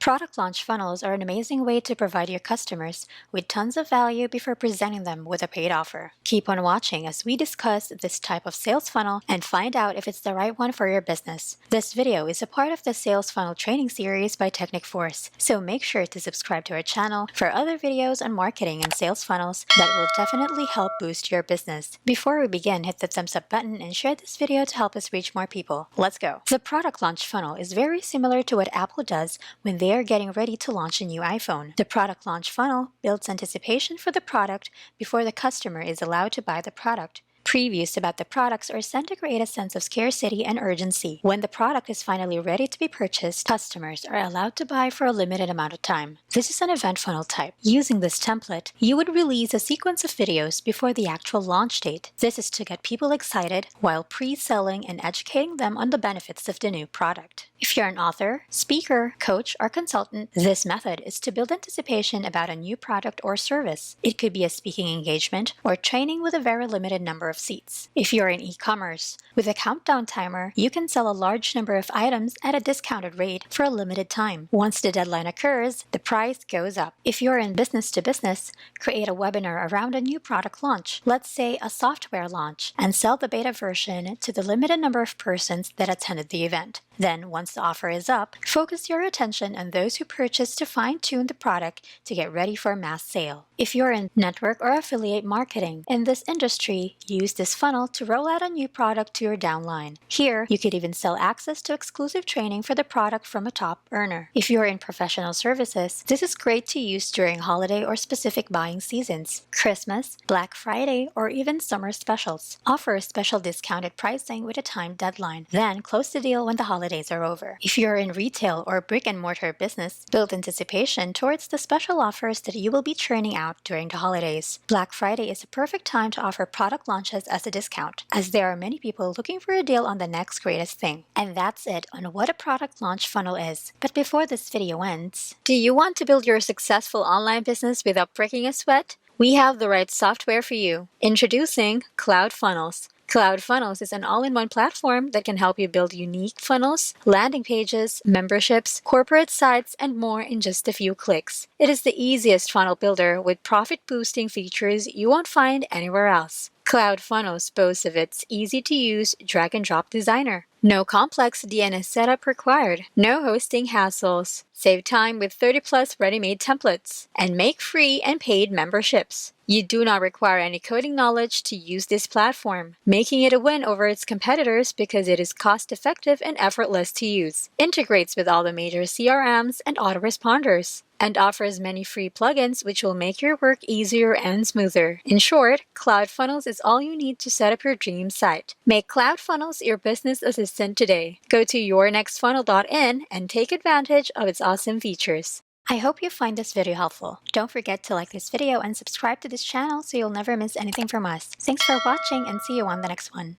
Product launch funnels are an amazing way to provide your customers with tons of value before presenting them with a paid offer. Keep on watching as we discuss this type of sales funnel and find out if it's the right one for your business. This video is a part of the Sales Funnel Training Series by TechnicForce, so make sure to subscribe to our channel for other videos on marketing and sales funnels that will definitely help boost your business. Before we begin, hit the thumbs up button and share this video to help us reach more people. Let's go! The product launch funnel is very similar to what Apple does when they are getting ready to launch a new iPhone. The product launch funnel builds anticipation for the product before the customer is allowed to buy the product. Previews about the products are sent to create a sense of scarcity and urgency. When the product is finally ready to be purchased, customers are allowed to buy for a limited amount of time. This is an event funnel type. Using this template, you would release a sequence of videos before the actual launch date. This is to get people excited while pre-selling and educating them on the benefits of the new product. If you're an author, speaker, coach, or consultant, this method is to build anticipation about a new product or service. It could be a speaking engagement or training with a very limited number of seats. If you're in e-commerce, with a countdown timer, you can sell a large number of items at a discounted rate for a limited time. Once the deadline occurs, the price goes up. If you're in business to business, create a webinar around a new product launch, let's say a software launch, and sell the beta version to the limited number of persons that attended the event. Then, once the offer is up, focus your attention on those who purchase to fine-tune the product to get ready for a mass sale. If you're in network or affiliate marketing in this industry, use this funnel to roll out a new product to your downline. Here, you could even sell access to exclusive training for the product from a top earner. If you're in professional services, this is great to use during holiday or specific buying seasons, Christmas, Black Friday, or even summer specials. Offer special discounted pricing with a timed deadline. Then, close the deal when the holidays are over. If you're in retail or brick-and-mortar business, build anticipation towards the special offers that you will be churning out during the holidays. Black Friday is a perfect time to offer product launches as a discount, as there are many people looking for a deal on the next greatest thing. And that's it on what a product launch funnel is. But before this video ends, do you want to build your successful online business without breaking a sweat? We have the right software for you. Introducing CloudFunnels. CloudFunnels is an all-in-one platform that can help you build unique funnels, landing pages, memberships, corporate sites, and more in just a few clicks. It is the easiest funnel builder with profit-boosting features you won't find anywhere else. CloudFunnels boasts of its easy-to-use drag-and-drop designer. No complex DNS setup required. No hosting hassles. Save time with 30+ ready-made templates. And make free and paid memberships. You do not require any coding knowledge to use this platform, making it a win over its competitors because it is cost-effective and effortless to use. Integrates with all the major CRMs and autoresponders, and offers many free plugins which will make your work easier and smoother. In short, CloudFunnels is all you need to set up your dream site. Make CloudFunnels your business assistant today. Go to yournextfunnel.in and take advantage of its awesome features. I hope you find this video helpful. Don't forget to like this video and subscribe to this channel so you'll never miss anything from us. Thanks for watching and see you on the next one.